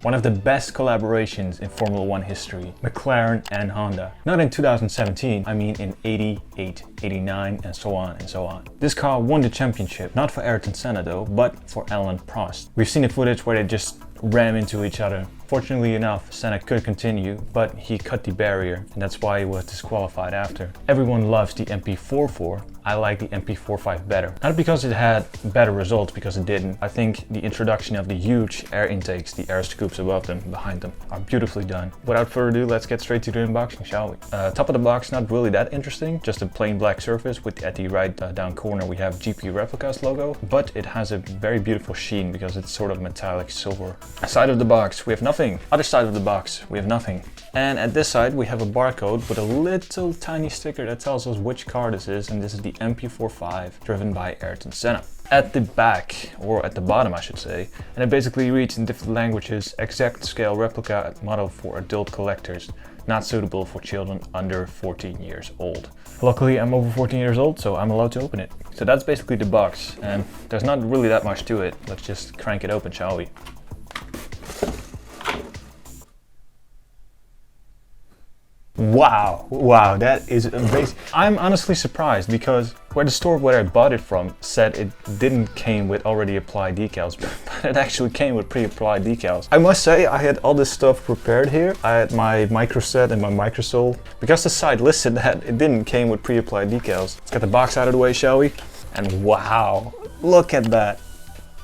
One of the best collaborations in Formula 1 history, McLaren and Honda. Not in 2017, I mean in 88, 89 and so on and so on. This car won the championship, not for AYRTON SENNA though, but for Alain Prost. We've seen the footage where they just ram into each other. Fortunately enough, Senna could continue, but he cut the barrier and that's why he was disqualified after. Everyone loves the MP4. I like the MP45 better. Not because it had better results, because it didn't. I think the introduction of the huge air intakes, the air scoops above them, behind them, are beautifully done. Without further ado, let's get straight to the unboxing, shall we? Top of the box, not really that interesting, just a plain black surface with at the right down corner we have GP Replicas logo, but it has a very beautiful sheen because it's sort of metallic silver. Side of the box, we have nothing. Other side of the box, we have nothing. And at this side we have a barcode with a little tiny sticker that tells us which car this is, and this is the MP45 driven by AYRTON SENNA. At the back, or at the bottom I should say, and it basically reads in different languages: exact scale replica model for adult collectors, not suitable for children under 14 years old. Luckily I'm over 14 years old, so I'm allowed to open it. So that's basically the box, and there's not really that much to it. Let's just crank it open, shall we? Wow, that is amazing. I'm honestly surprised because where the store where I bought it from said it didn't came with already applied decals, but it actually came with pre-applied decals. I must say I had all this stuff prepared here. I had my micro set and my microsole, because the site listed that it didn't came with pre-applied decals. Let's get the box out of the way, shall we? And wow, look at that.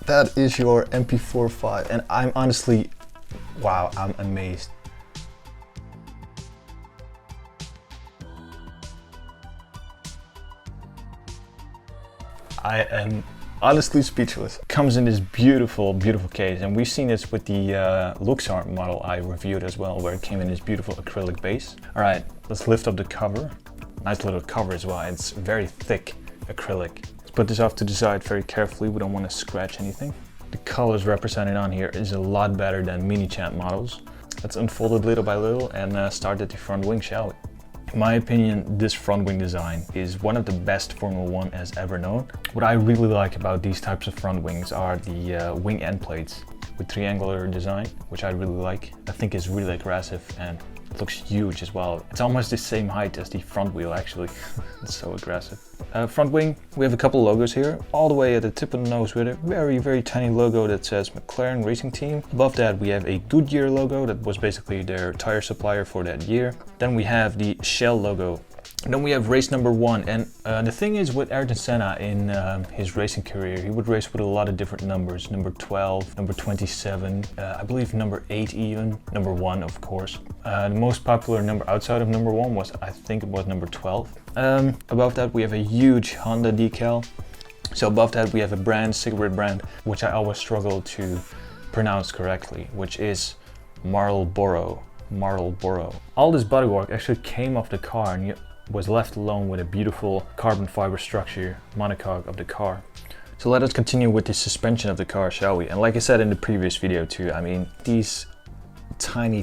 That is your MP45, and I'm honestly, wow, I'm amazed. I am honestly speechless. Comes in this beautiful case, and we've seen this with the Luxart model I reviewed as well, where it came in this beautiful acrylic base. All right, let's lift up the cover. Nice little cover as well. It's very thick acrylic. Let's put this off to the side very carefully. We don't want to scratch anything. The colors represented on here is a lot better than Mini Champ models. Let's unfold it little by little and start at the front wing, shall we? In my opinion, this front wing design is one of the best Formula 1 has ever known. What I really like about these types of front wings are the wing end plates with triangular design, which I really like. I think it's really aggressive and it looks huge as well. It's almost the same height as the front wheel actually. It's so aggressive. Front wing, we have a couple logos here. All the way at the tip of the nose with a very tiny logo that says McLaren Racing Team. Above that we have a Goodyear logo that was basically their tire supplier for that year. Then we have the Shell logo. And then we have race number 1, and the thing is with AYRTON SENNA in his racing career, he would race with a lot of different numbers. Number 12, number 27, I believe number 8 even, number 1 of course. The most popular number outside of number 1 was, I think it was number 12. Above that we have a huge Honda decal. So above that we have a brand, cigarette brand, which I always struggle to pronounce correctly, which is Marlboro. All this bodywork actually came off the car and was left alone with a beautiful carbon fiber structure monocoque of the car. So let us continue with the suspension of the car, shall we? And like I said in the previous video too, I mean, these tiny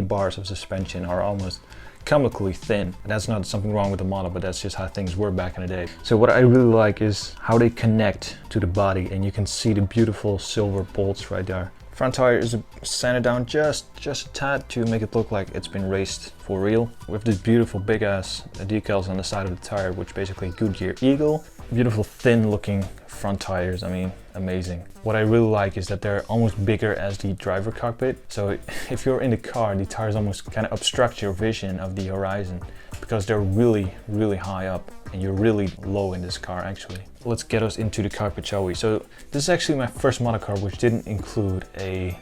bars of suspension are almost comically thin. That's not something wrong with the model, but that's just how things were back in the day. So what I really like is how they connect to the body, and you can see the beautiful silver bolts right there. Front tire is sanded down just a tad to make it look like it's been raced for real. With this beautiful big ass decals on the side of the tire, which basically Goodyear Eagle. Beautiful thin looking front tires, I mean, amazing. What I really like is that they're almost bigger as the driver cockpit. So if you're in the car, the tires almost kind of obstruct your vision of the horizon because they're really high up and you're really low in this car actually. Let's get us into the cockpit, shall we? So this is actually my first model car which didn't include a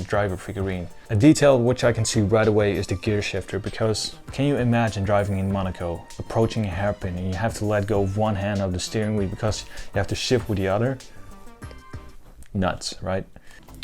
driver figurine. A detail which I can see right away is the gear shifter, because can you imagine driving in Monaco, approaching a hairpin and you have to let go of one hand of the steering wheel because you have to shift with the other? Nuts, right?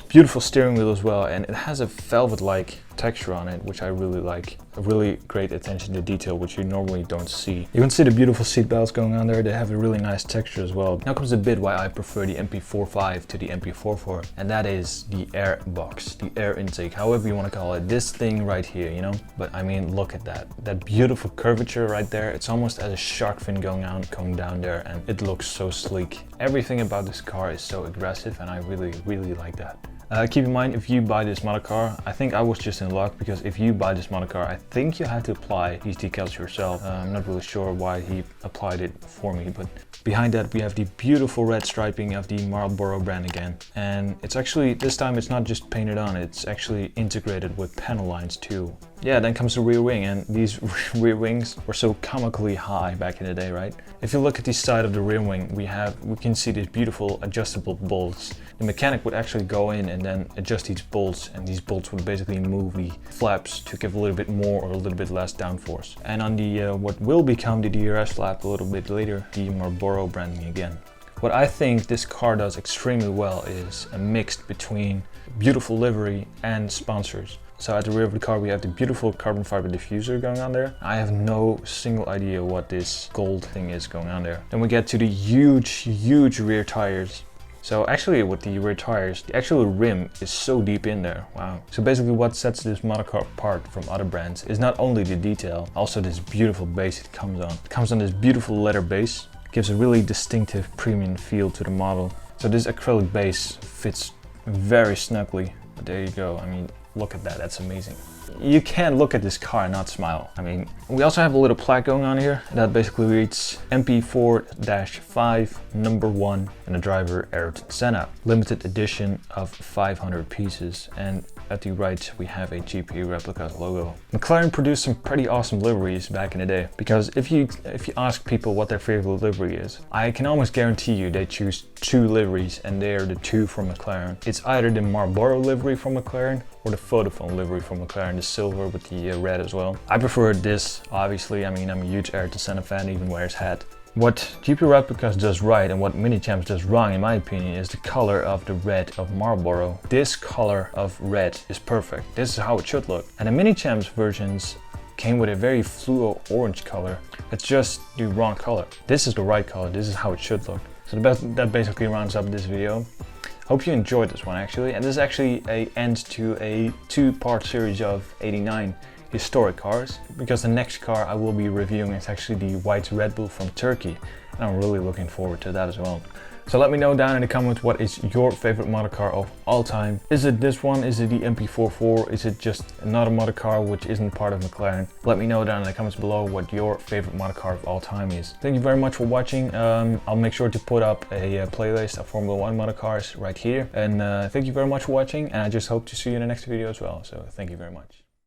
Beautiful steering wheel as well, and it has a velvet-like texture on it, which I really like. A really great attention to detail, which you normally don't see. You can see the beautiful seat belts going on there. They have a really nice texture as well. Now comes the bit why I prefer the MP45 to the MP44, and that is the air box, the air intake, however you want to call it. This thing right here, you know? But I mean, look at that. That beautiful curvature right there. It's almost as a shark fin going down there, and it looks so sleek. Everything about this car is so aggressive, and I really like that. Keep in mind, if you buy this model car, I think I was just in luck, because if you buy this model car, I think you have to apply these decals yourself. I'm not really sure why he applied it for me, but behind that we have the beautiful red striping of the Marlboro brand again. And it's actually, this time it's not just painted on, it's actually integrated with panel lines too. Yeah, then comes the rear wing, and these rear wings were so comically high back in the day, right? If you look at the side of the rear wing, we can see these beautiful adjustable bolts. The mechanic would actually go in and then adjust these bolts, and these bolts would basically move the flaps to give a little bit more or a little bit less downforce. And on the what will become the DRS flap a little bit later, the Marlboro branding again. What I think this car does extremely well is a mix between beautiful livery and sponsors. So at the rear of the car we have the beautiful carbon fiber diffuser going on there. I have no single idea what this gold thing is going on there. Then we get to the huge rear tires. So actually with the rear tires, the actual rim is so deep in there, wow. So basically what sets this model car apart from other brands is not only the detail, also this beautiful base it comes on. It comes on this beautiful leather base, gives a really distinctive premium feel to the model. So this acrylic base fits very snugly, but there you go, I mean, look at that, that's amazing. You can't look at this car and not smile. I mean, we also have a little plaque going on here that basically reads MP4-5 #1 and the driver AYRTON SENNA. Limited edition of 500 pieces, and at the right we have a GP replica logo. McLaren produced some pretty awesome liveries back in the day, because if you ask people what their favorite livery is, I can almost guarantee you they choose 2 liveries, and they are the 2 from McLaren. It's either the Marlboro livery from McLaren or the Vodafone livery from McLaren, the silver with the red as well. I prefer this, obviously. I mean, I'm a huge AYRTON SENNA fan, even wears hat. What GP Replicas does right and what Mini Champs does wrong, in my opinion, is the color of the red of Marlboro. This color of red is perfect. This is how it should look. And the Mini Champs versions came with a very fluo orange color. It's just the wrong color. This is the right color. This is how it should look. So that basically rounds up this video. Hope you enjoyed this one actually, and this is actually an end to a 2-part series of 89 historic cars, because the next car I will be reviewing is actually the white Red Bull from Turkey, and I'm really looking forward to that as well. So let me know down in the comments, what is your favorite model car of all time? Is it this one? Is it the MP4? Is it just another model car which isn't part of McLaren? Let me know down in the comments below what your favorite model car of all time is. Thank you very much for watching. I'll make sure to put up a playlist of Formula 1 model cars right here. And thank you very much for watching, and I just hope to see you in the next video as well. So thank you very much.